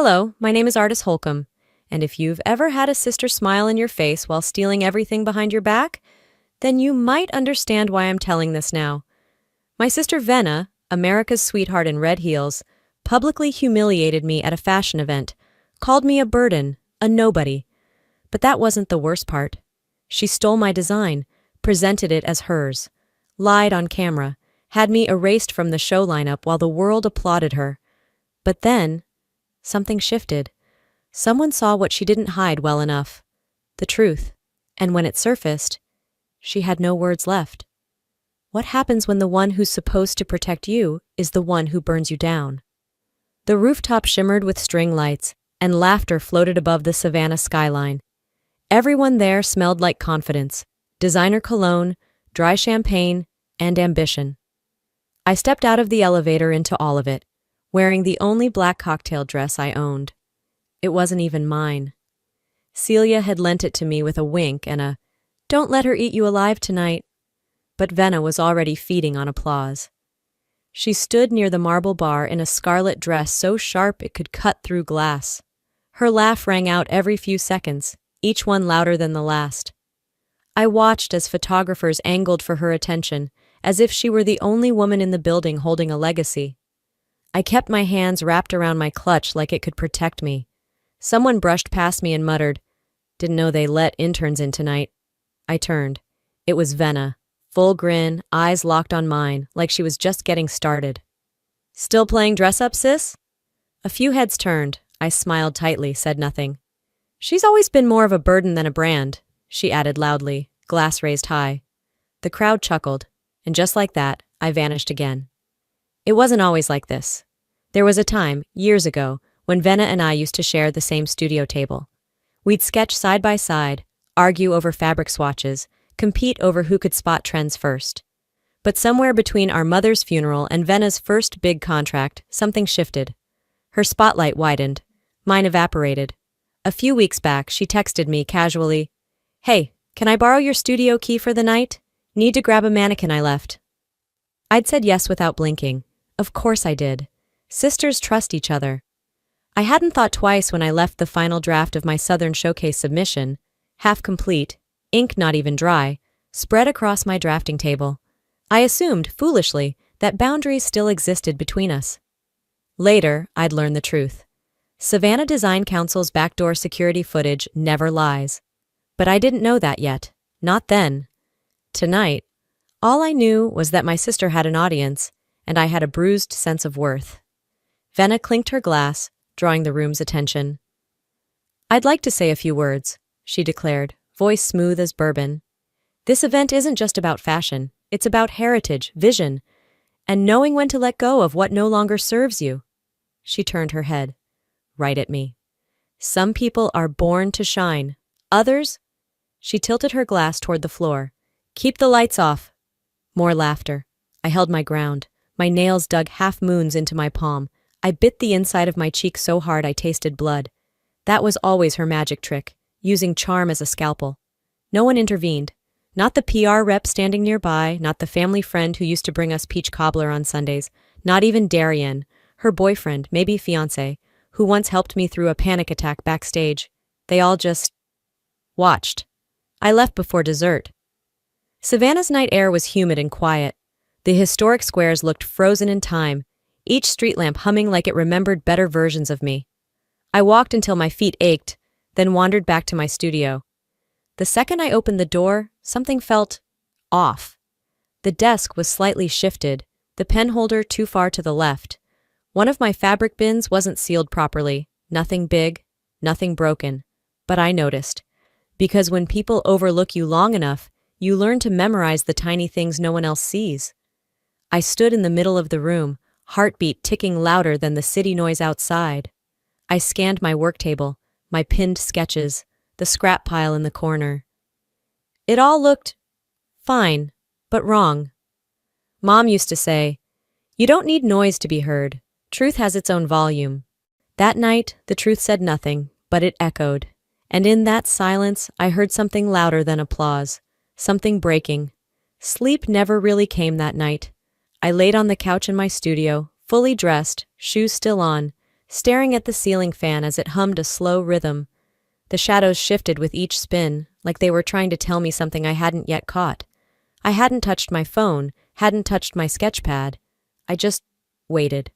Hello, my name is Artis Holcomb, and if you've ever had a sister smile in your face while stealing everything behind your back, then you might understand why I'm telling this now. My sister Venna, America's sweetheart in red heels, publicly humiliated me at a fashion event, called me a burden, a nobody. But that wasn't the worst part. She stole my design, presented it as hers, lied on camera, had me erased from the show lineup while the world applauded her. But then, something shifted. Someone saw what she didn't hide well enough. The truth. And when it surfaced, she had no words left. What happens when the one who's supposed to protect you is the one who burns you down? The rooftop shimmered with string lights, and laughter floated above the Savannah skyline. Everyone there smelled like confidence, designer cologne, dry champagne, and ambition. I stepped out of the elevator into all of it, wearing the only black cocktail dress I owned. It wasn't even mine. Celia had lent it to me with a wink and a, "Don't let her eat you alive tonight." But Venna was already feeding on applause. She stood near the marble bar in a scarlet dress so sharp it could cut through glass. Her laugh rang out every few seconds, each one louder than the last. I watched as photographers angled for her attention, as if she were the only woman in the building holding a legacy. I kept my hands wrapped around my clutch like it could protect me. Someone brushed past me and muttered, "Didn't know they let interns in tonight." I turned. It was Venna, full grin, eyes locked on mine, like she was just getting started. "Still playing dress-up, sis?" A few heads turned. I smiled tightly, said nothing. "She's always been more of a burden than a brand," she added loudly, glass raised high. The crowd chuckled, and just like that, I vanished again. It wasn't always like this. There was a time, years ago, when Venna and I used to share the same studio table. We'd sketch side by side, argue over fabric swatches, compete over who could spot trends first. But somewhere between our mother's funeral and Venna's first big contract, something shifted. Her spotlight widened. Mine evaporated. A few weeks back, she texted me casually, "Hey, can I borrow your studio key for the night? Need to grab a mannequin I left." I'd said yes without blinking. Of course I did. Sisters trust each other. I hadn't thought twice when I left the final draft of my Southern Showcase submission, half complete, ink not even dry, spread across my drafting table. I assumed, foolishly, that boundaries still existed between us. Later, I'd learn the truth. Savannah Design Council's backdoor security footage never lies. But I didn't know that yet. Not then. Tonight, all I knew was that my sister had an audience, and I had a bruised sense of worth. Venna clinked her glass, drawing the room's attention. "I'd like to say a few words," she declared, voice smooth as bourbon. "This event isn't just about fashion. It's about heritage, vision, and knowing when to let go of what no longer serves you." She turned her head, right at me. "Some people are born to shine. Others—" She tilted her glass toward the floor. "Keep the lights off." More laughter. I held my ground. My nails dug half moons into my palm. I bit the inside of my cheek so hard I tasted blood. That was always her magic trick, using charm as a scalpel. No one intervened. Not the PR rep standing nearby, not the family friend who used to bring us peach cobbler on Sundays, not even Darian, her boyfriend, maybe fiancé, who once helped me through a panic attack backstage. They all just watched. I left before dessert. Savannah's night air was humid and quiet. The historic squares looked frozen in time, each street lamp humming like it remembered better versions of me. I walked until my feet ached, then wandered back to my studio. The second I opened the door, something felt off. The desk was slightly shifted, the pen holder too far to the left. One of my fabric bins wasn't sealed properly, nothing big, nothing broken. But I noticed. Because when people overlook you long enough, you learn to memorize the tiny things no one else sees. I stood in the middle of the room, heartbeat ticking louder than the city noise outside. I scanned my work table, my pinned sketches, the scrap pile in the corner. It all looked fine, but wrong. Mom used to say, "You don't need noise to be heard. Truth has its own volume." That night, the truth said nothing, but it echoed. And in that silence, I heard something louder than applause, something breaking. Sleep never really came that night. I laid on the couch in my studio, fully dressed, shoes still on, staring at the ceiling fan as it hummed a slow rhythm. The shadows shifted with each spin, like they were trying to tell me something I hadn't yet caught. I hadn't touched my phone, hadn't touched my sketchpad. I just waited.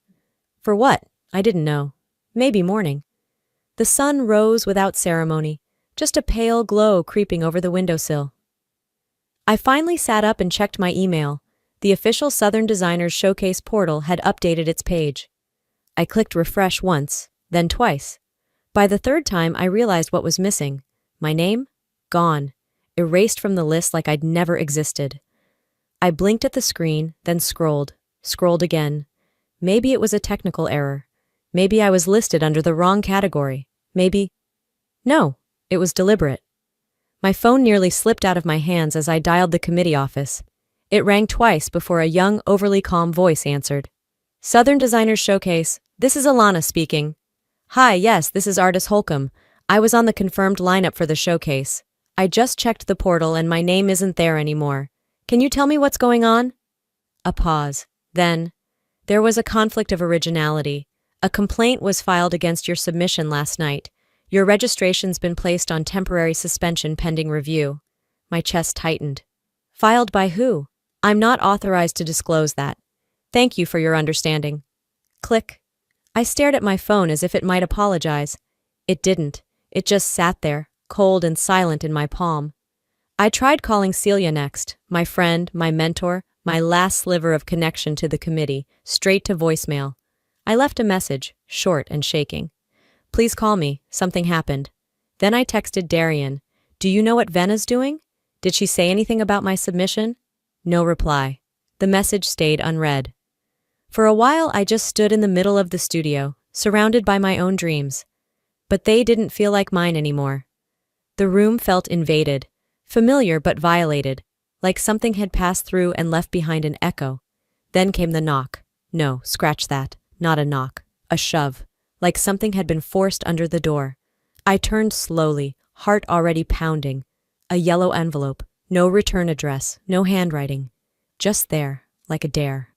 For what? I didn't know. Maybe morning. The sun rose without ceremony, just a pale glow creeping over the windowsill. I finally sat up and checked my email. The official Southern Designers Showcase portal had updated its page. I clicked refresh once, then twice. By the third time, I realized what was missing. My name? Gone. Erased from the list like I'd never existed. I blinked at the screen, then scrolled again. Maybe it was a technical error. Maybe I was listed under the wrong category. No, it was deliberate. My phone nearly slipped out of my hands as I dialed the committee office. It rang twice before a young, overly calm voice answered. Southern Designers Showcase, this is Alana speaking. Hi, yes, this is Artis Holcomb. I was on the confirmed lineup for the showcase. I just checked the portal and my name isn't there anymore. Can you tell me what's going on? A pause. Then, there was a conflict of originality. A complaint was filed against your submission last night. Your registration's been placed on temporary suspension pending review. My chest tightened. Filed by who? I'm not authorized to disclose that. Thank you for your understanding. Click. I stared at my phone as if it might apologize. It didn't. It just sat there, cold and silent in my palm. I tried calling Celia next, my friend, my mentor, my last sliver of connection to the committee, straight to voicemail. I left a message, short and shaking. Please call me, something happened. Then I texted Darian. Do you know what Vena's doing? Did she say anything about my submission? No reply. The message stayed unread. For a while I just stood in the middle of the studio, surrounded by my own dreams. But they didn't feel like mine anymore. The room felt invaded, familiar but violated, like something had passed through and left behind an echo. Then came the knock. No, scratch that. Not a knock. A shove. Like something had been forced under the door. I turned slowly, heart already pounding. A yellow envelope. No return address. No handwriting. Just there, like a dare.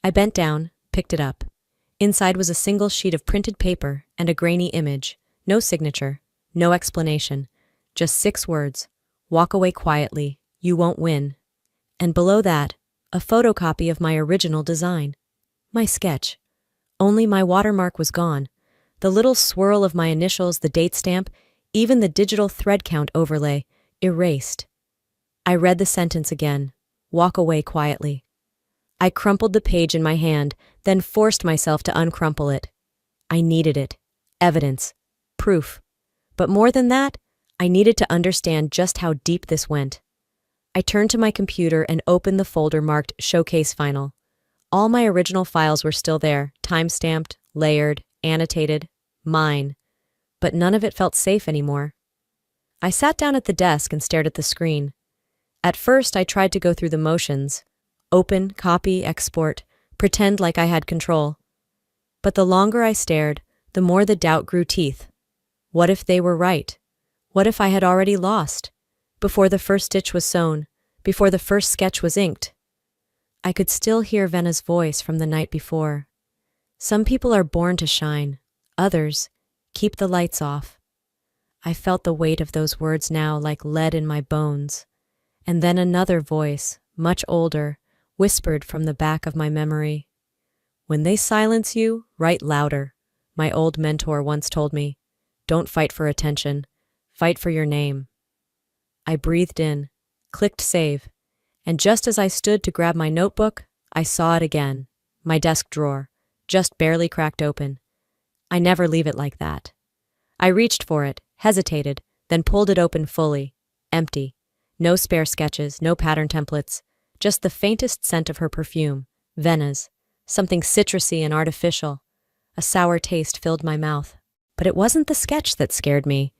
I bent down, picked it up. Inside was a single sheet of printed paper and a grainy image. No signature. No explanation. Just 6 words. Walk away quietly. You won't win. And below that, a photocopy of my original design. My sketch. Only my watermark was gone. The little swirl of my initials, the date stamp, even the digital thread count overlay, erased. I read the sentence again. Walk away quietly. I crumpled the page in my hand, then forced myself to uncrumple it. I needed it. Evidence. Proof. But more than that, I needed to understand just how deep this went. I turned to my computer and opened the folder marked Showcase Final. All my original files were still there, time-stamped, layered, annotated, mine. But none of it felt safe anymore. I sat down at the desk and stared at the screen. At first, I tried to go through the motions. Open, copy, export, pretend like I had control. But the longer I stared, the more the doubt grew teeth. What if they were right? What if I had already lost? Before the first stitch was sewn, before the first sketch was inked. I could still hear Vena's voice from the night before. Some people are born to shine. Others, keep the lights off. I felt the weight of those words now like lead in my bones. And then another voice, much older, whispered from the back of my memory. When they silence you, write louder. My old mentor once told me, don't fight for attention, fight for your name. I breathed in, clicked save, and just as I stood to grab my notebook, I saw it again, my desk drawer, just barely cracked open. I never leave it like that. I reached for it, hesitated, then pulled it open fully, empty. No spare sketches, no pattern templates, just the faintest scent of her perfume, Vena's, something citrusy and artificial. A sour taste filled my mouth. But it wasn't the sketch that scared me.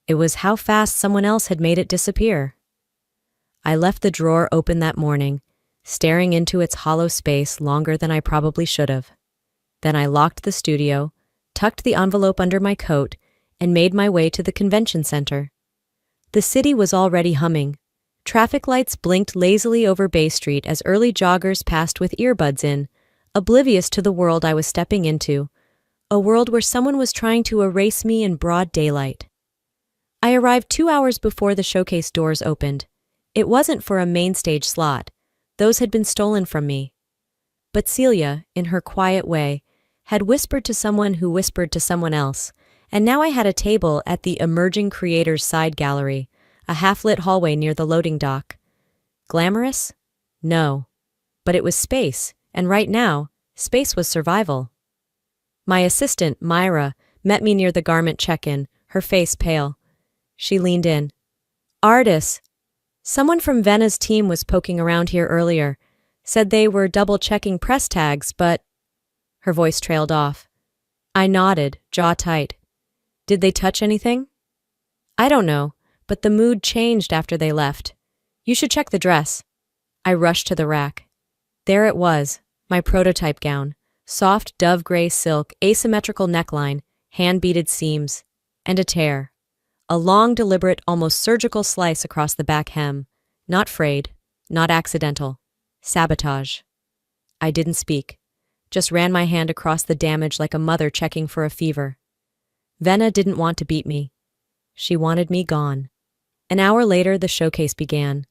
It was how fast someone else had made it disappear. I left the drawer open that morning, staring into its hollow space longer than I probably should have. Then I locked the studio, tucked the envelope under my coat, and made my way to the convention center. The city was already humming. Traffic lights blinked lazily over Bay Street as early joggers passed with earbuds in, oblivious to the world I was stepping into. A world where someone was trying to erase me in broad daylight. I arrived 2 hours before the showcase doors opened. It wasn't for a main stage slot. Those had been stolen from me. But Celia, in her quiet way, had whispered to someone who whispered to someone else, and now I had a table at the Emerging Creators Side Gallery, a half-lit hallway near the loading dock. Glamorous? No. But it was space, and right now, space was survival. My assistant, Myra, met me near the garment check-in, her face pale. She leaned in. Artis. Someone from Vena's team was poking around here earlier. Said they were double-checking press tags, but... Her voice trailed off. I nodded, jaw tight. Did they touch anything? I don't know, but the mood changed after they left. You should check the dress. I rushed to the rack. There it was, my prototype gown. Soft dove gray silk, asymmetrical neckline, hand-beaded seams, and a tear. A long, deliberate, almost surgical slice across the back hem. Not frayed, not accidental. Sabotage. I didn't speak, just ran my hand across the damage like a mother checking for a fever. Vena didn't want to beat me. She wanted me gone. An hour later, the showcase began.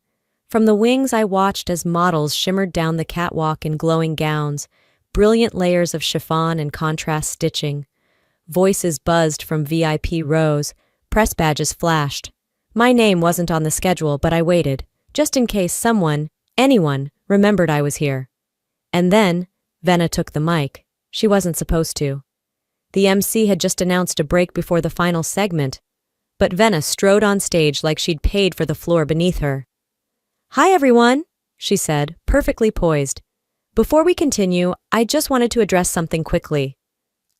From the wings, I watched as models shimmered down the catwalk in glowing gowns, brilliant layers of chiffon and contrast stitching. Voices buzzed from VIP rows, press badges flashed. My name wasn't on the schedule, but I waited, just in case someone, anyone, remembered I was here. And then, Vena took the mic. She wasn't supposed to. The MC had just announced a break before the final segment, but Vena strode on stage like she'd paid for the floor beneath her. Hi everyone, she said, perfectly poised. Before we continue, I just wanted to address something quickly.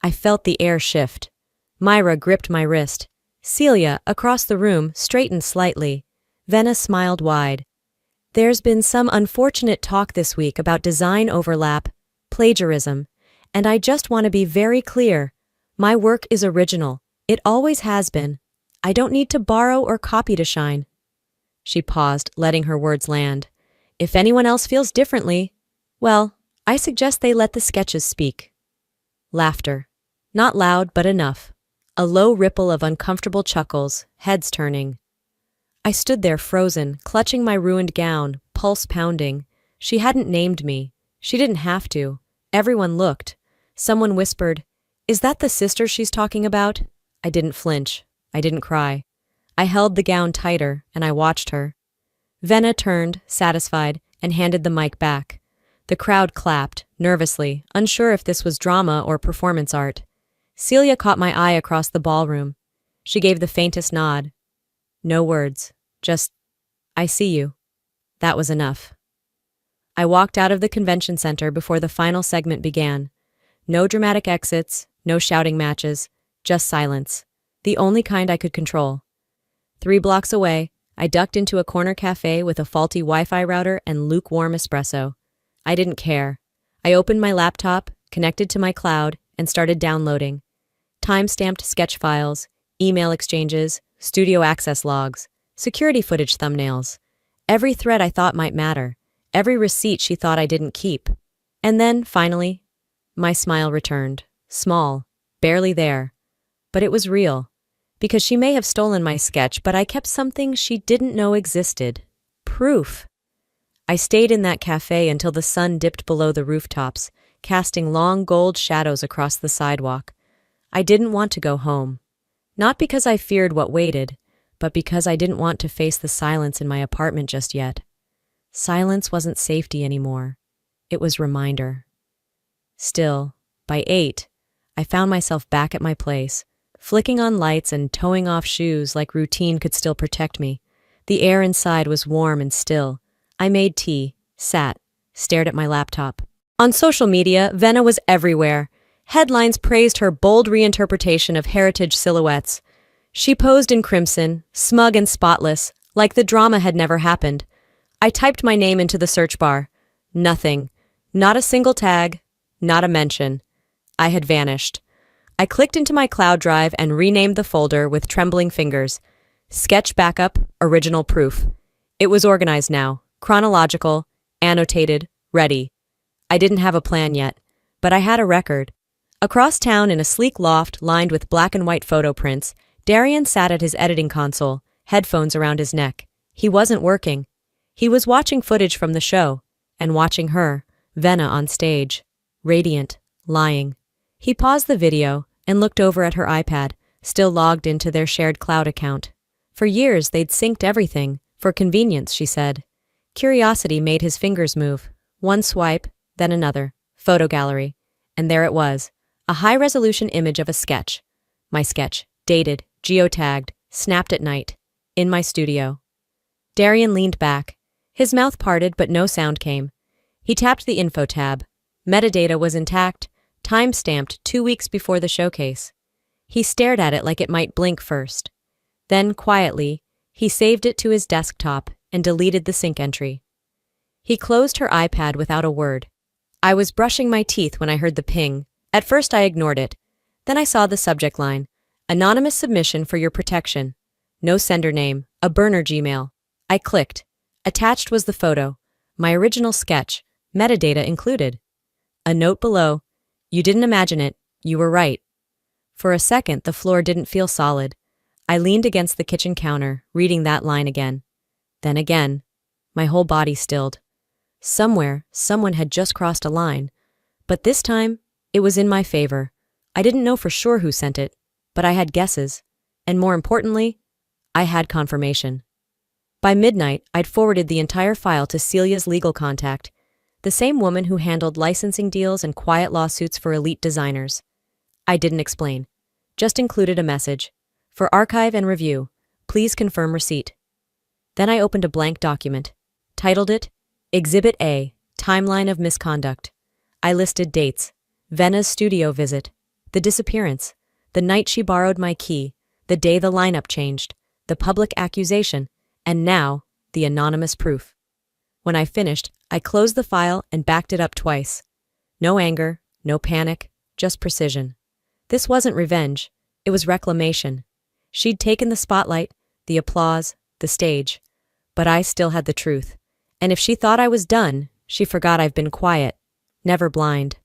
I felt the air shift. Myra gripped my wrist. Celia, across the room, straightened slightly. Vena smiled wide. There's been some unfortunate talk this week about design overlap, plagiarism, and I just want to be very clear. My work is original. It always has been. I don't need to borrow or copy to shine. She paused, letting her words land. If anyone else feels differently, well, I suggest they let the sketches speak. Laughter. Not loud, but enough. A low ripple of uncomfortable chuckles, heads turning. I stood there frozen, clutching my ruined gown, pulse pounding. She hadn't named me. She didn't have to. Everyone looked. Someone whispered, Is that the sister she's talking about? I didn't flinch. I didn't cry. I held the gown tighter, and I watched her. Vena turned, satisfied, and handed the mic back. The crowd clapped, nervously, unsure if this was drama or performance art. Celia caught my eye across the ballroom. She gave the faintest nod. No words, just, I see you. That was enough. I walked out of the convention center before the final segment began. No dramatic exits, no shouting matches, just silence, the only kind I could control. 3 blocks away, I ducked into a corner cafe with a faulty Wi-Fi router and lukewarm espresso. I didn't care. I opened my laptop, connected to my cloud, and started downloading. Time-stamped sketch files, email exchanges, studio access logs, security footage thumbnails. Every thread I thought might matter. Every receipt she thought I didn't keep. And then, finally, my smile returned. Small, barely there. But it was real. Because she may have stolen my sketch, but I kept something she didn't know existed. Proof. I stayed in that cafe until the sun dipped below the rooftops, casting long gold shadows across the sidewalk. I didn't want to go home. Not because I feared what waited, but because I didn't want to face the silence in my apartment just yet. Silence wasn't safety anymore. It was reminder. Still, by 8, I found myself back at my place, flicking on lights and toeing off shoes like routine could still protect me. The air inside was warm and still. I made tea, sat, stared at my laptop. On social media, Vena was everywhere. Headlines praised her bold reinterpretation of heritage silhouettes. She posed in crimson, smug and spotless, like the drama had never happened. I typed my name into the search bar. Nothing. Not a single tag. Not a mention. I had vanished. I clicked into my cloud drive and renamed the folder with trembling fingers. Sketch backup, original proof. It was organized now, chronological, annotated, ready. I didn't have a plan yet, but I had a record. Across town in a sleek loft lined with black and white photo prints, Darian sat at his editing console, headphones around his neck. He wasn't working. He was watching footage from the show, and watching her, Venna, on stage, radiant, lying. He paused the video and looked over at her iPad, still logged into their shared cloud account. For years they'd synced everything, for convenience, she said. Curiosity made his fingers move. One swipe, then another. Photo gallery. And there it was. A high-resolution image of a sketch. My sketch. Dated, geotagged, snapped at night. In my studio. Darian leaned back. His mouth parted but no sound came. He tapped the info tab. Metadata was intact, time-stamped 2 weeks before the showcase. He stared at it like it might blink first. Then, quietly, he saved it to his desktop and deleted the sync entry. He closed her iPad without a word. I was brushing my teeth when I heard the ping. At first I ignored it. Then I saw the subject line. Anonymous submission for your protection. No sender name. A burner Gmail. I clicked. Attached was the photo. My original sketch. Metadata included. A note below. You didn't imagine it. You were right. For a second, the floor didn't feel solid. I leaned against the kitchen counter, reading that line again. Then again. My whole body stilled. Somewhere, someone had just crossed a line. But this time, it was in my favor. I didn't know for sure who sent it, but I had guesses. And more importantly, I had confirmation. By midnight, I'd forwarded the entire file to Celia's legal contact, the same woman who handled licensing deals and quiet lawsuits for elite designers. I didn't explain. Just included a message. For archive and review, please confirm receipt. Then I opened a blank document. Titled it, Exhibit A, Timeline of Misconduct. I listed dates. Venna's studio visit. The disappearance. The night she borrowed my key. The day the lineup changed. The public accusation. And now, the anonymous proof. When I finished, I closed the file and backed it up twice. No anger, no panic, just precision. This wasn't revenge. It was reclamation. She'd taken the spotlight, the applause, the stage. But I still had the truth. And if she thought I was done, she forgot I've been quiet, never blind.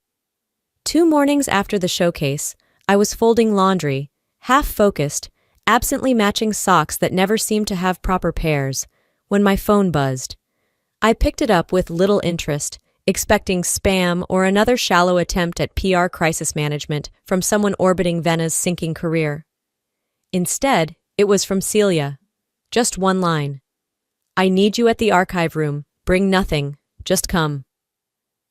2 mornings after the showcase, I was folding laundry, half-focused, absently matching socks that never seemed to have proper pairs, when my phone buzzed. I picked it up with little interest, expecting spam or another shallow attempt at PR crisis management from someone orbiting Venna's sinking career. Instead, it was from Celia. Just one line. I need you at the archive room. Bring nothing. Just come.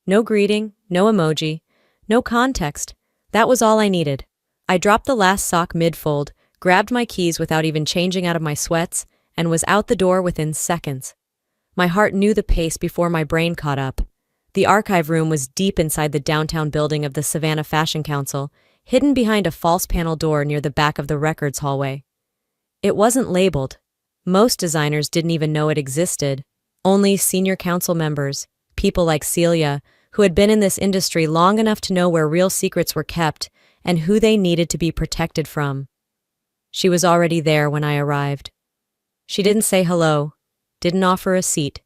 No greeting, no emoji, no context. That was all I needed. I dropped the last sock mid-fold, grabbed my keys without even changing out of my sweats, and was out the door within seconds. My heart knew the pace before my brain caught up. The archive room was deep inside the downtown building of the Savannah Fashion Council, hidden behind a false panel door near the back of the records hallway. It wasn't labeled. Most designers didn't even know it existed. Only senior council members, people like Celia, who had been in this industry long enough to know where real secrets were kept and who they needed to be protected from. She was already there when I arrived. She didn't say hello, didn't offer a seat.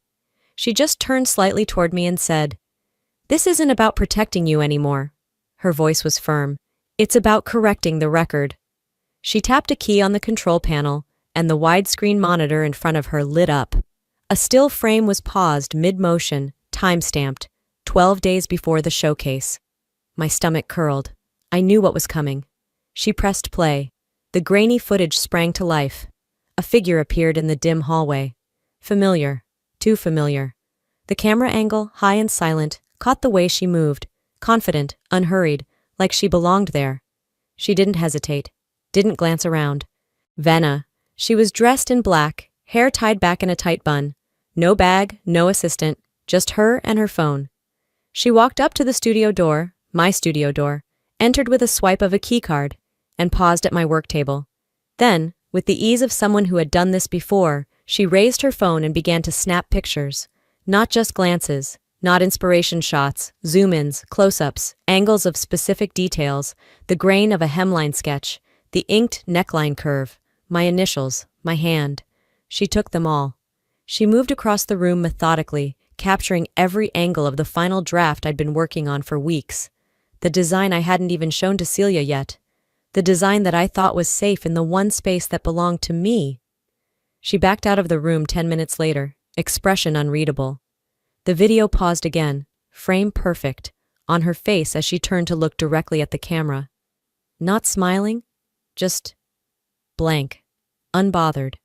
She just turned slightly toward me and said, "This isn't about protecting you anymore." Her voice was firm. "It's about correcting the record." She tapped a key on the control panel, and the widescreen monitor in front of her lit up. A still frame was paused mid-motion, time-stamped, 12 days before the showcase. My stomach curled. I knew what was coming. She pressed play. The grainy footage sprang to life. A figure appeared in the dim hallway. Familiar. Too familiar. The camera angle, high and silent, caught the way she moved, confident, unhurried, like she belonged there. She didn't hesitate, didn't glance around. Venna. She was dressed in black, hair tied back in a tight bun. No bag, no assistant, just her and her phone. She walked up to the studio door, my studio door, entered with a swipe of a keycard, and paused at my work table. Then, with the ease of someone who had done this before, she raised her phone and began to snap pictures. Not just glances, not inspiration shots, zoom-ins, close-ups, angles of specific details, the grain of a hemline sketch, the inked neckline curve, my initials, my hand. She took them all. She moved across the room methodically, capturing every angle of the final draft I'd been working on for weeks. the design I hadn't even shown to Celia yet, the design that I thought was safe in the one space that belonged to me. She backed out of the room 10 minutes later, expression unreadable. The video paused again, frame perfect, on her face as she turned to look directly at the camera. Not smiling, just blank, unbothered.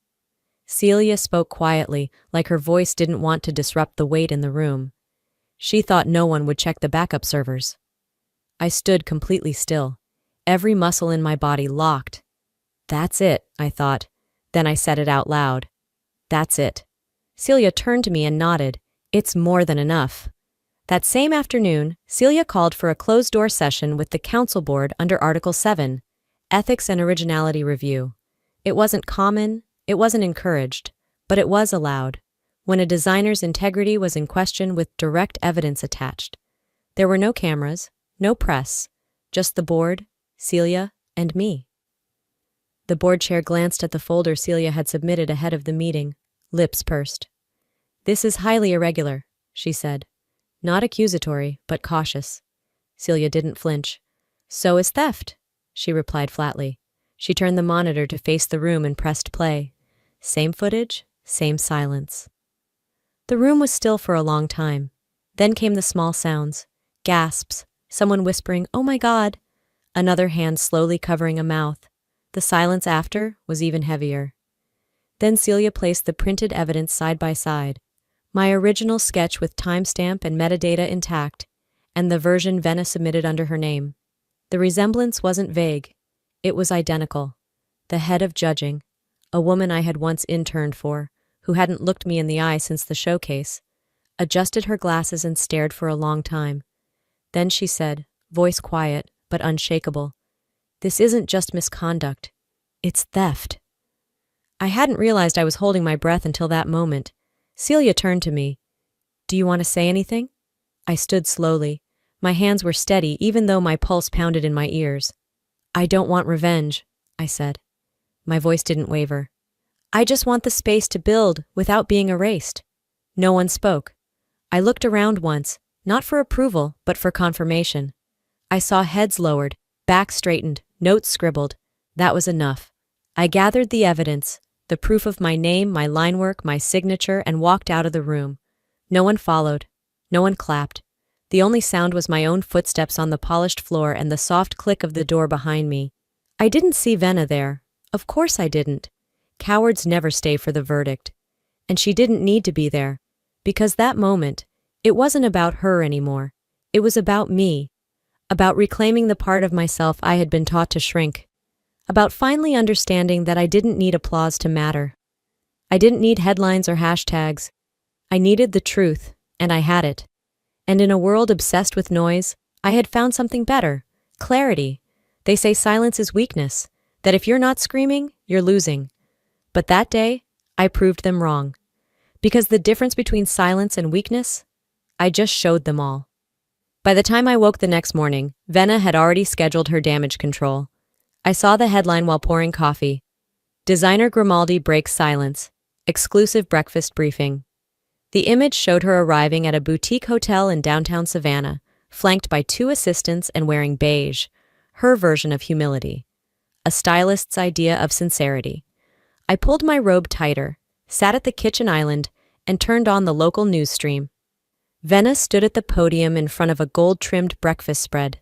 Celia spoke quietly, like her voice didn't want to disrupt the wait in the room. She thought no one would check the backup servers. I stood completely still, every muscle in my body locked. That's it, I thought. Then I said it out loud. That's it. Celia turned to me and nodded. It's more than enough. That same afternoon, Celia called for a closed-door session with the Council Board under Article 7, Ethics and Originality Review. It wasn't common, it wasn't encouraged, but it was allowed, when a designer's integrity was in question with direct evidence attached. There were no cameras, no press, just the board, Celia, and me. The board chair glanced at the folder Celia had submitted ahead of the meeting, lips pursed. "This is highly irregular," she said. Not accusatory, but cautious. Celia didn't flinch. "So is theft," she replied flatly. She turned the monitor to face the room and pressed play. Same footage, same silence. The room was still for a long time. Then came the small sounds. Gasps, someone whispering, "Oh my God!" Another hand slowly covering a mouth. The silence after was even heavier. Then Celia placed the printed evidence side by side. My original sketch with timestamp and metadata intact, and the version Venna submitted under her name. The resemblance wasn't vague. It was identical. The head of judging, a woman I had once interned for, who hadn't looked me in the eye since the showcase, adjusted her glasses and stared for a long time. Then she said, voice quiet but unshakable, "This isn't just misconduct. It's theft." I hadn't realized I was holding my breath until that moment. Celia turned to me. "Do you want to say anything?" I stood slowly. My hands were steady even though my pulse pounded in my ears. "I don't want revenge," I said. My voice didn't waver. "I just want the space to build without being erased." No one spoke. I looked around once, not for approval, but for confirmation. I saw heads lowered, backs straightened, notes scribbled. That was enough. I gathered the evidence, the proof of my name, my line work, my signature, and walked out of the room. No one followed. No one clapped. The only sound was my own footsteps on the polished floor and the soft click of the door behind me. I didn't see Venna there. Of course I didn't. Cowards never stay for the verdict. And she didn't need to be there. Because that moment, it wasn't about her anymore. It was about me. About reclaiming the part of myself I had been taught to shrink. About finally understanding that I didn't need applause to matter. I didn't need headlines or hashtags. I needed the truth, and I had it. And in a world obsessed with noise, I had found something better. Clarity. They say silence is weakness, that if you're not screaming, you're losing. But that day, I proved them wrong. Because the difference between silence and weakness, I just showed them all. By the time I woke the next morning, Venna had already scheduled her damage control. I saw the headline while pouring coffee. Designer Grimaldi breaks silence. Exclusive breakfast briefing. The image showed her arriving at a boutique hotel in downtown Savannah, flanked by 2 assistants and wearing beige, her version of humility. A stylist's idea of sincerity. I pulled my robe tighter, sat at the kitchen island, and turned on the local news stream. Venna stood at the podium in front of a gold-trimmed breakfast spread.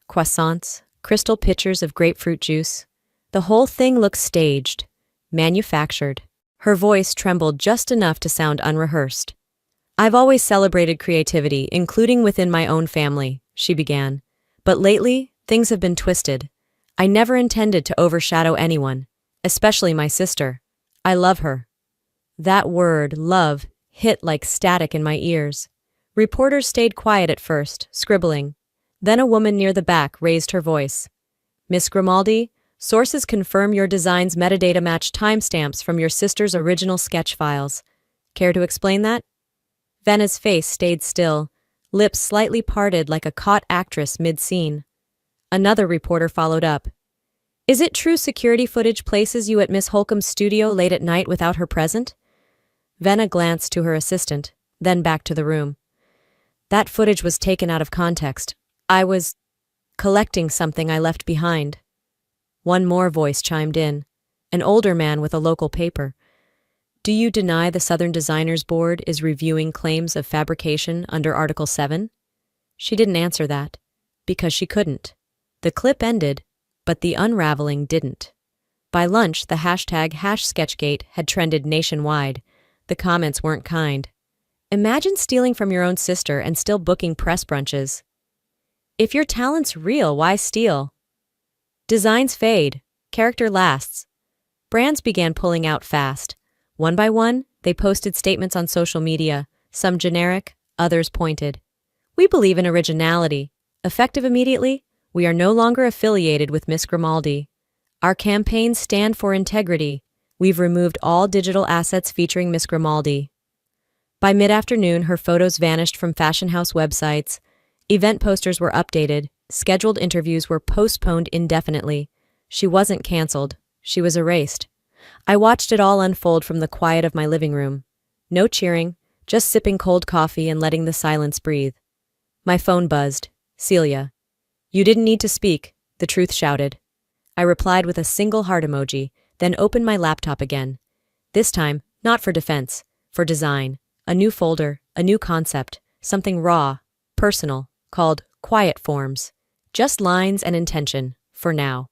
Croissants, crystal pitchers of grapefruit juice. The whole thing looked staged, manufactured. Her voice trembled just enough to sound unrehearsed. "I've always celebrated creativity, including within my own family," she began. "But lately, things have been twisted. I never intended to overshadow anyone, especially my sister. I love her." That word, love, hit like static in my ears. Reporters stayed quiet at first, scribbling. Then a woman near the back raised her voice. "Miss Grimaldi, sources confirm your design's metadata match timestamps from your sister's original sketch files. Care to explain that?" Venna's face stayed still, lips slightly parted like a caught actress mid-scene. Another reporter followed up. "Is it true security footage places you at Miss Holcomb's studio late at night without her present?" Venna glanced to her assistant, then back to the room. "That footage was taken out of context. I was..." collecting something I left behind. One more voice chimed in, an older man with a local paper. Do you deny the Southern Designers Board is reviewing claims of fabrication under Article 7? She didn't answer that, because she couldn't. The clip ended, but the unraveling didn't. By lunch, the hashtag #Sketchgate had trended nationwide. The comments weren't kind. Imagine stealing from your own sister and still booking press brunches. If your talent's real, why steal? Designs fade, character lasts. Brands began pulling out fast. One by one, they posted statements on social media, some generic, others pointed. We believe in originality. Effective immediately, we are no longer affiliated with Miss Grimaldi. Our campaigns stand for integrity. We've removed all digital assets featuring Miss Grimaldi. By mid-afternoon, her photos vanished from fashion house websites. Event posters were updated. Scheduled interviews were postponed indefinitely. She wasn't canceled. She was erased. I watched it all unfold from the quiet of my living room. No cheering, just sipping cold coffee and letting the silence breathe. My phone buzzed. Celia. You didn't need to speak, the truth shouted. I replied with a single heart emoji, then opened my laptop again. This time, not for defense, for design. A new folder, a new concept, something raw, personal, called Quiet Forms. Just lines and intention, for now.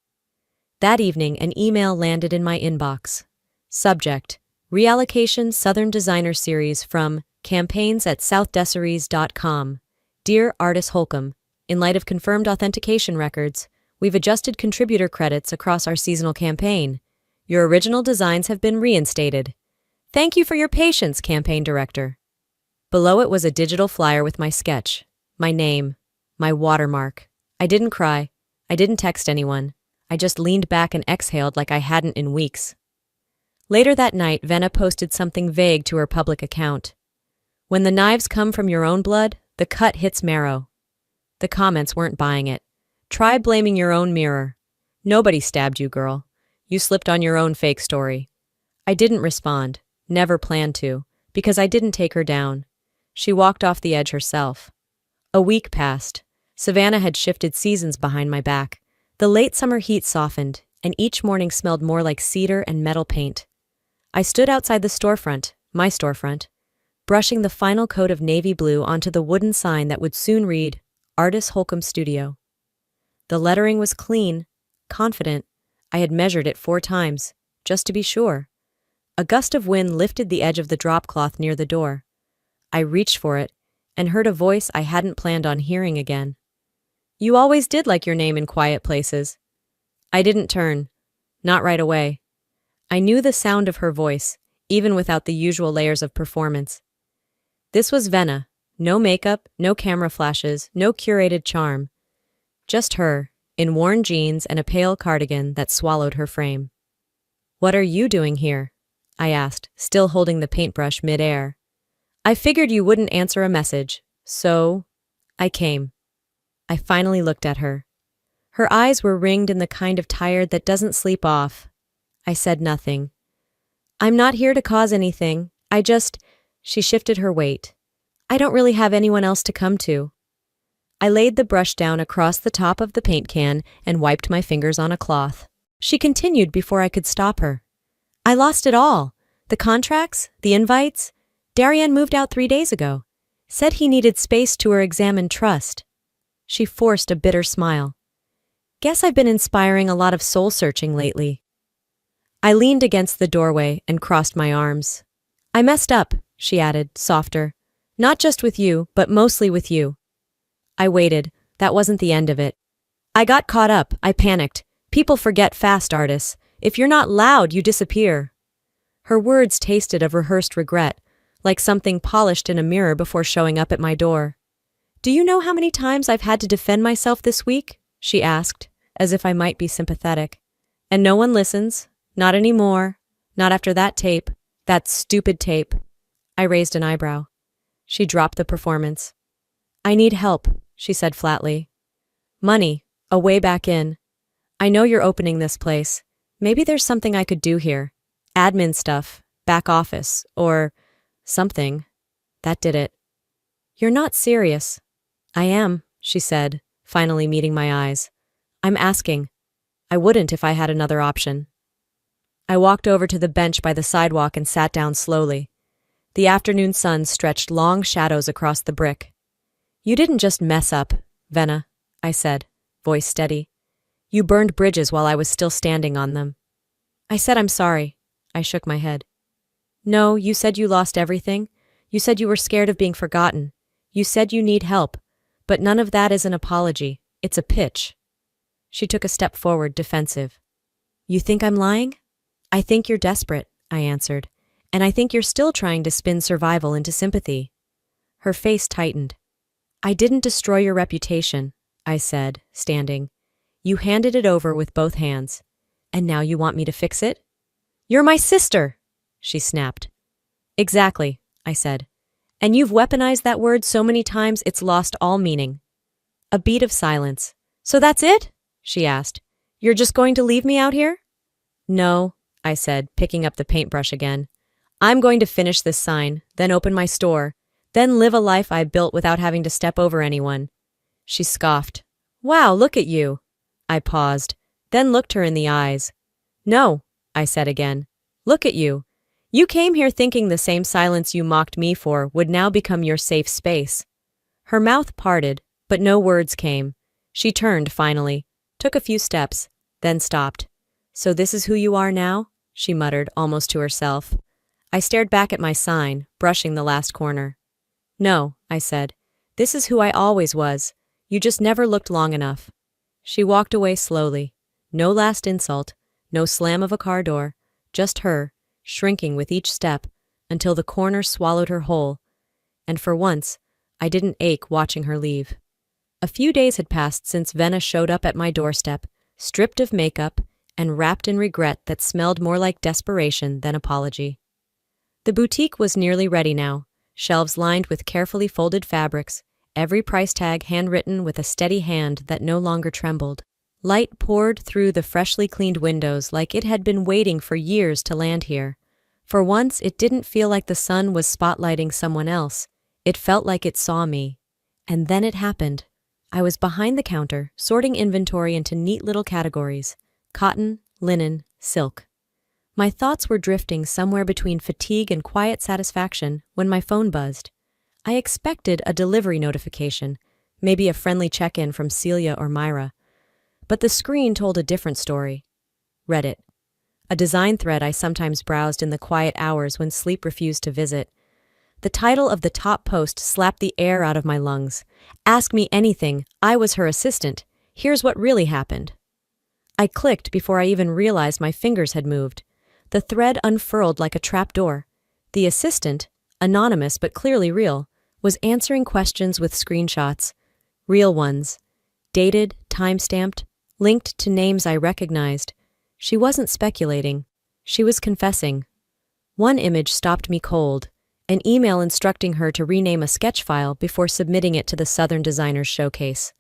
That evening, an email landed in my inbox. Subject: Reallocation Southern Designer Series from campaigns@southdesiree.com. Dear Artis Holcomb, in light of confirmed authentication records, we've adjusted contributor credits across our seasonal campaign. Your original designs have been reinstated. Thank you for your patience, campaign director. Below it was a digital flyer with my sketch, my name, my watermark. I didn't cry. I didn't text anyone. I just leaned back and exhaled like I hadn't in weeks. Later that night, Venna posted something vague to her public account. When the knives come from your own blood, the cut hits marrow. The comments weren't buying it. Try blaming your own mirror. Nobody stabbed you, girl. You slipped on your own fake story. I didn't respond, never planned to, because I didn't take her down. She walked off the edge herself. A week passed. Savannah had shifted seasons behind my back. The late summer heat softened, and each morning smelled more like cedar and metal paint. I stood outside the storefront, my storefront, brushing the final coat of navy blue onto the wooden sign that would soon read, Artis Holcomb Studio. The lettering was clean, confident. I had measured it 4 times, just to be sure. A gust of wind lifted the edge of the drop cloth near the door. I reached for it, and heard a voice I hadn't planned on hearing again. You always did like your name in quiet places. I didn't turn. Not right away. I knew the sound of her voice, even without the usual layers of performance. This was Venna. No makeup, no camera flashes, no curated charm. Just her, in worn jeans and a pale cardigan that swallowed her frame. What are you doing here? I asked, still holding the paintbrush mid-air. I figured you wouldn't answer a message, so I came. I finally looked at her. Her eyes were ringed in the kind of tired that doesn't sleep off. I said nothing. I'm not here to cause anything. She shifted her weight. I don't really have anyone else to come to. I laid the brush down across the top of the paint can and wiped my fingers on a cloth. She continued before I could stop her. I lost it all. The contracts, the invites. Darian moved out 3 days ago. Said he needed space to her exam and trust. She forced a bitter smile. Guess I've been inspiring a lot of soul-searching lately. I leaned against the doorway and crossed my arms. I messed up, she added, softer. Not just with you, but mostly with you. I waited. That wasn't the end of it. I got caught up. I panicked. People forget fast, Artis. If you're not loud, you disappear. Her words tasted of rehearsed regret, like something polished in a mirror before showing up at my door. Do you know how many times I've had to defend myself this week? She asked, as if I might be sympathetic. And no one listens. Not anymore. Not after that tape. That stupid tape. I raised an eyebrow. She dropped the performance. I need help, she said flatly. Money, a way back in. I know you're opening this place. Maybe there's something I could do here. Admin stuff, back office, or something. That did it. You're not serious. I am, she said, finally meeting my eyes. I'm asking. I wouldn't if I had another option. I walked over to the bench by the sidewalk and sat down slowly. The afternoon sun stretched long shadows across the brick. You didn't just mess up, Venna, I said, voice steady. You burned bridges while I was still standing on them. I said I'm sorry. I shook my head. No, you said you lost everything. You said you were scared of being forgotten. You said you need help. But none of that is an apology. It's a pitch. She took a step forward, defensive. You think I'm lying? I think you're desperate, I answered. And I think you're still trying to spin survival into sympathy. Her face tightened. I didn't destroy your reputation, I said, standing. You handed it over with both hands. And now you want me to fix it? You're my sister, she snapped. Exactly, I said. And you've weaponized that word so many times it's lost all meaning. A beat of silence. So that's it? She asked. You're just going to leave me out here? No, I said, picking up the paintbrush again. I'm going to finish this sign, then open my store, then live a life I built without having to step over anyone. She scoffed. Wow, look at you. I paused, then looked her in the eyes. No, I said again. Look at you. You came here thinking the same silence you mocked me for would now become your safe space. Her mouth parted, but no words came. She turned finally, took a few steps, then stopped. So this is who you are now? She muttered, almost to herself. I stared back at my sign, brushing the last corner. No, I said. This is who I always was. You just never looked long enough. She walked away slowly. No last insult, no slam of a car door, just her, shrinking with each step, until the corner swallowed her whole. And for once, I didn't ache watching her leave. A few days had passed since Venna showed up at my doorstep, stripped of makeup, and wrapped in regret that smelled more like desperation than apology. The boutique was nearly ready now, shelves lined with carefully folded fabrics, every price tag handwritten with a steady hand that no longer trembled. Light poured through the freshly cleaned windows like it had been waiting for years to land here. For once, it didn't feel like the sun was spotlighting someone else. It felt like it saw me. And then it happened. I was behind the counter, sorting inventory into neat little categories: cotton, linen, silk. My thoughts were drifting somewhere between fatigue and quiet satisfaction when my phone buzzed. I expected a delivery notification, maybe a friendly check-in from Celia or Myra. But the screen told a different story. Reddit. A design thread I sometimes browsed in the quiet hours when sleep refused to visit. The title of the top post slapped the air out of my lungs. Ask me anything, I was her assistant. Here's what really happened. I clicked before I even realized my fingers had moved. The thread unfurled like a trapdoor. The assistant, anonymous but clearly real, was answering questions with screenshots. Real ones. Dated, time-stamped, linked to names I recognized. She wasn't speculating. She was confessing. One image stopped me cold. An email instructing her to rename a sketch file before submitting it to the Southern Designers Showcase.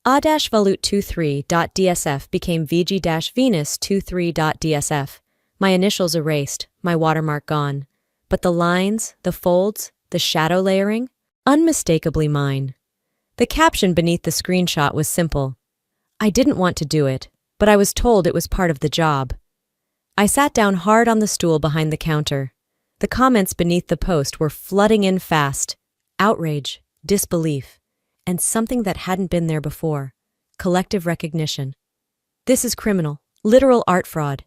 A-Valut23.dsf became VG-Venus23.dsf. My initials erased, my watermark gone. But the lines, the folds, the shadow layering, unmistakably mine. The caption beneath the screenshot was simple. I didn't want to do it, but I was told it was part of the job. I sat down hard on the stool behind the counter. The comments beneath the post were flooding in fast. Outrage, disbelief, and something that hadn't been there before. Collective recognition. This is criminal, literal art fraud.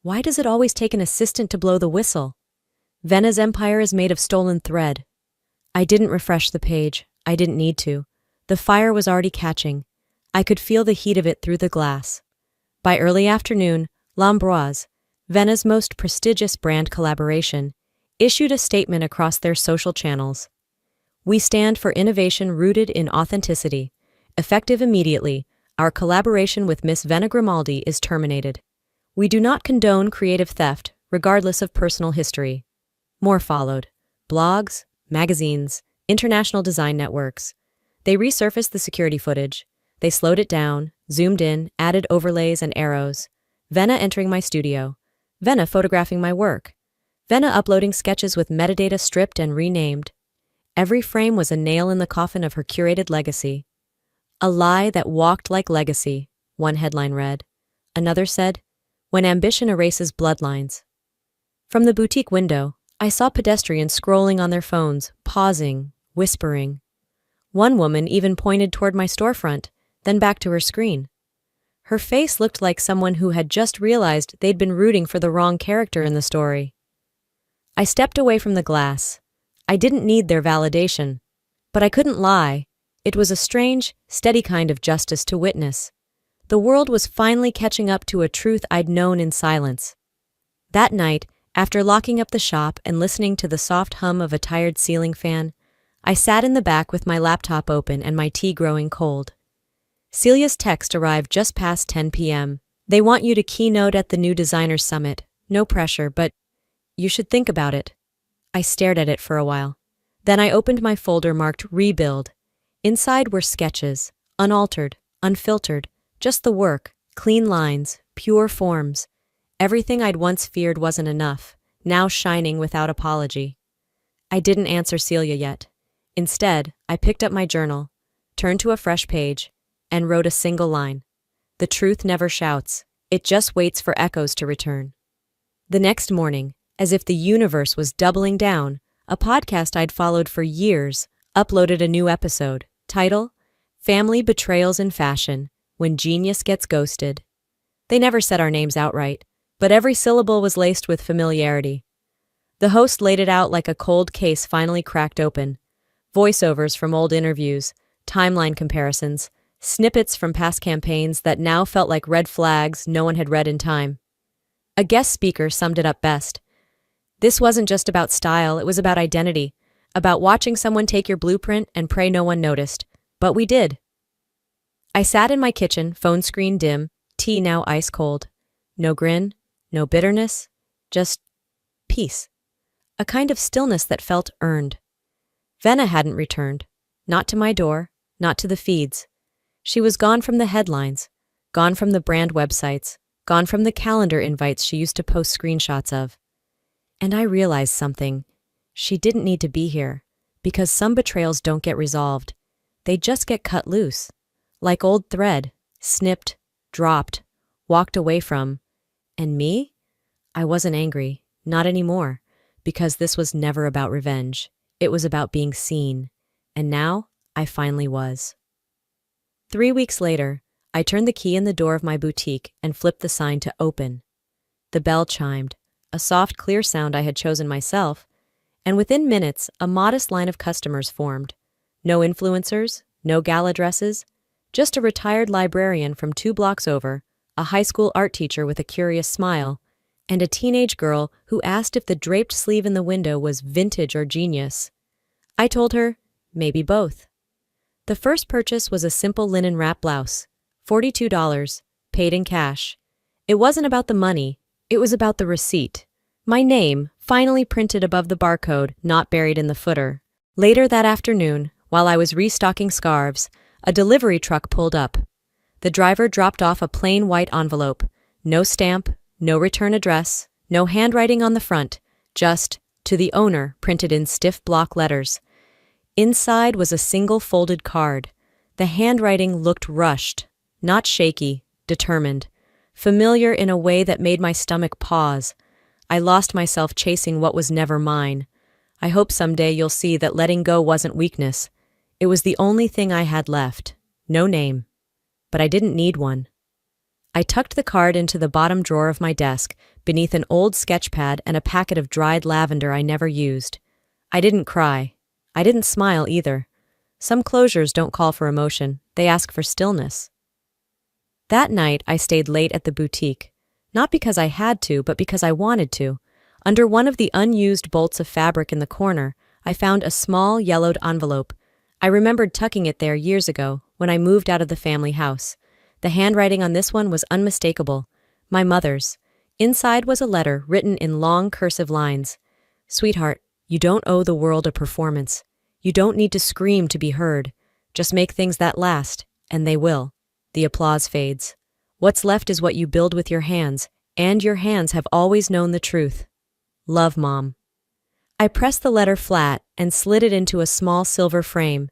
Why does it always take an assistant to blow the whistle? Venna's empire is made of stolen thread. I didn't refresh the page. I didn't need to. The fire was already catching. I could feel the heat of it through the glass. By early afternoon, L'Ambroise, Venna's most prestigious brand collaboration, issued a statement across their social channels. We stand for innovation rooted in authenticity. Effective immediately, our collaboration with Miss Venna Grimaldi is terminated. We do not condone creative theft, regardless of personal history. More followed. Blogs, magazines, international design networks. They resurfaced the security footage. They slowed it down, zoomed in, added overlays and arrows. Venna entering my studio. Venna photographing my work. Venna uploading sketches with metadata stripped and renamed. Every frame was a nail in the coffin of her curated legacy. A lie that walked like legacy, one headline read. Another said, When ambition erases bloodlines. From the boutique window, I saw pedestrians scrolling on their phones, pausing, whispering. One woman even pointed toward my storefront, then back to her screen. Her face looked like someone who had just realized they'd been rooting for the wrong character in the story. I stepped away from the glass. I didn't need their validation. But I couldn't lie. It was a strange, steady kind of justice to witness. The world was finally catching up to a truth I'd known in silence. That night, after locking up the shop and listening to the soft hum of a tired ceiling fan, I sat in the back with my laptop open and my tea growing cold. Celia's text arrived just past 10 p.m. They want you to keynote at the new Designers Summit. No pressure, but you should think about it. I stared at it for a while. Then I opened my folder marked Rebuild. Inside were sketches, unaltered, unfiltered, just the work, clean lines, pure forms. Everything I'd once feared wasn't enough, now shining without apology. I didn't answer Celia yet. Instead, I picked up my journal, turned to a fresh page, and wrote a single line. The truth never shouts. It just waits for echoes to return. The next morning, as if the universe was doubling down, a podcast I'd followed for years uploaded a new episode. Title: Family Betrayals in Fashion, When Genius Gets Ghosted. They never said our names outright, but every syllable was laced with familiarity. The host laid it out like a cold case finally cracked open. Voiceovers from old interviews, timeline comparisons, snippets from past campaigns that now felt like red flags no one had read in time. A guest speaker summed it up best. This wasn't just about style, it was about identity, about watching someone take your blueprint and pray no one noticed. But we did. I sat in my kitchen, phone screen dim, tea now ice cold. No grin, no bitterness, just peace. A kind of stillness that felt earned. Venna hadn't returned. Not to my door, not to the feeds. She was gone from the headlines, gone from the brand websites, gone from the calendar invites she used to post screenshots of. And I realized something. She didn't need to be here, because some betrayals don't get resolved. They just get cut loose. Like old thread, snipped, dropped, walked away from. And me? I wasn't angry, not anymore, because this was never about revenge. It was about being seen. And now, I finally was. 3 weeks later, I turned the key in the door of my boutique and flipped the sign to open. The bell chimed, a soft, clear sound I had chosen myself, and within minutes, a modest line of customers formed. No influencers, no gala dresses, just a retired librarian from 2 blocks over, a high school art teacher with a curious smile, and a teenage girl who asked if the draped sleeve in the window was vintage or genius. I told her, maybe both. The first purchase was a simple linen wrap blouse, $42, paid in cash. It wasn't about the money, it was about the receipt. My name, finally printed above the barcode, not buried in the footer. Later that afternoon, while I was restocking scarves, a delivery truck pulled up. The driver dropped off a plain white envelope. No stamp, no return address, no handwriting on the front, just, to the owner, printed in stiff block letters. Inside was a single folded card. The handwriting looked rushed, not shaky, determined, familiar in a way that made my stomach pause. I lost myself chasing what was never mine. I hope someday you'll see that letting go wasn't weakness. It was the only thing I had left. No name. But I didn't need one. I tucked the card into the bottom drawer of my desk, beneath an old sketch pad and a packet of dried lavender I never used. I didn't cry. I didn't smile either. Some closures don't call for emotion, they ask for stillness. That night, I stayed late at the boutique. Not because I had to, but because I wanted to. Under one of the unused bolts of fabric in the corner, I found a small, yellowed envelope. I remembered tucking it there years ago, when I moved out of the family house. The handwriting on this one was unmistakable. My mother's. Inside was a letter written in long cursive lines. Sweetheart, you don't owe the world a performance. You don't need to scream to be heard. Just make things that last, and they will. The applause fades. What's left is what you build with your hands, and your hands have always known the truth. Love, Mom. I pressed the letter flat and slid it into a small silver frame.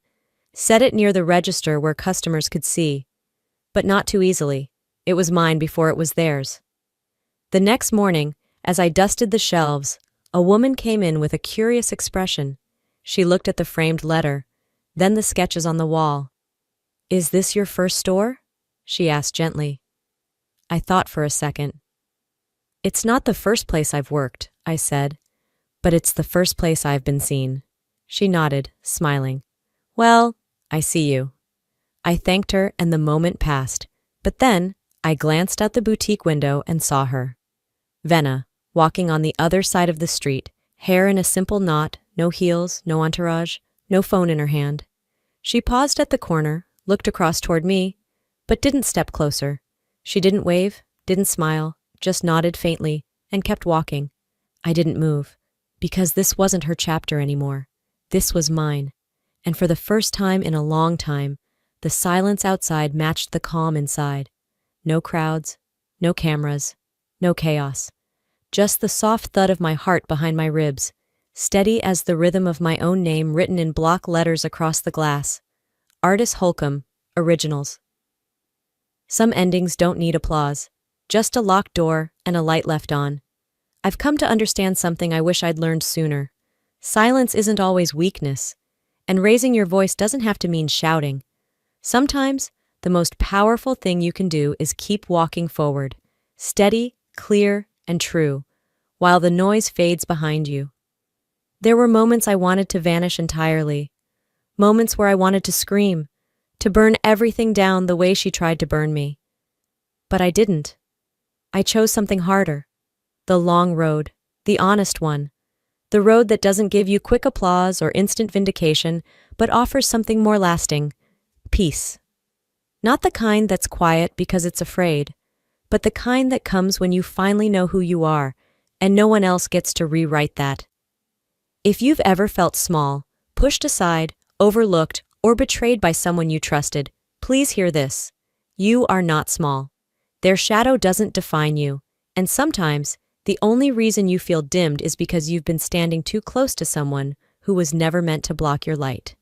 Set it near the register where customers could see. But not too easily. It was mine before it was theirs. The next morning, as I dusted the shelves, a woman came in with a curious expression. She looked at the framed letter, then the sketches on the wall. "Is this your first store?" she asked gently. I thought for a second. "It's not the first place I've worked," I said, "but it's the first place I've been seen." She nodded, smiling. "Well, I see you." I thanked her and the moment passed, but then I glanced out the boutique window and saw her. Venna, walking on the other side of the street, hair in a simple knot, no heels, no entourage, no phone in her hand. She paused at the corner, looked across toward me, but didn't step closer. She didn't wave, didn't smile, just nodded faintly, and kept walking. I didn't move, because this wasn't her chapter anymore. This was mine. And for the first time in a long time, the silence outside matched the calm inside. No crowds, no cameras, no chaos. Just the soft thud of my heart behind my ribs, steady as the rhythm of my own name written in block letters across the glass. Artis Holcomb, Originals. Some endings don't need applause, just a locked door and a light left on. I've come to understand something I wish I'd learned sooner. Silence isn't always weakness, and raising your voice doesn't have to mean shouting. Sometimes, the most powerful thing you can do is keep walking forward, steady, clear, and true, while the noise fades behind you. There were moments I wanted to vanish entirely, moments where I wanted to scream, to burn everything down the way she tried to burn me. But I didn't. I chose something harder. The long road, the honest one. The road that doesn't give you quick applause or instant vindication, but offers something more lasting. Peace. Not the kind that's quiet because it's afraid, but the kind that comes when you finally know who you are, and no one else gets to rewrite that. If you've ever felt small, pushed aside, overlooked, or betrayed by someone you trusted, please hear this. You are not small. Their shadow doesn't define you, and sometimes, the only reason you feel dimmed is because you've been standing too close to someone who was never meant to block your light.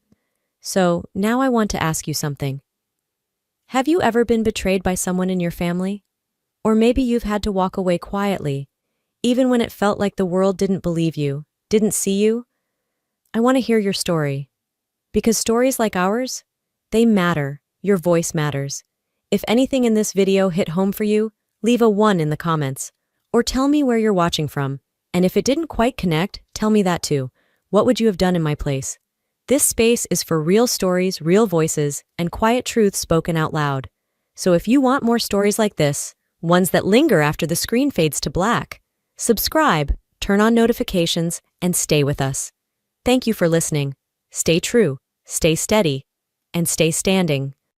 So, now I want to ask you something. Have you ever been betrayed by someone in your family? Or maybe you've had to walk away quietly, even when it felt like the world didn't believe you, didn't see you? I want to hear your story. Because stories like ours, they matter. Your voice matters. If anything in this video hit home for you, leave a 1 in the comments. Or tell me where you're watching from. And if it didn't quite connect, tell me that too. What would you have done in my place? This space is for real stories, real voices, and quiet truths spoken out loud. So if you want more stories like this, ones that linger after the screen fades to black, subscribe, turn on notifications, and stay with us. Thank you for listening. Stay true, stay steady, and stay standing.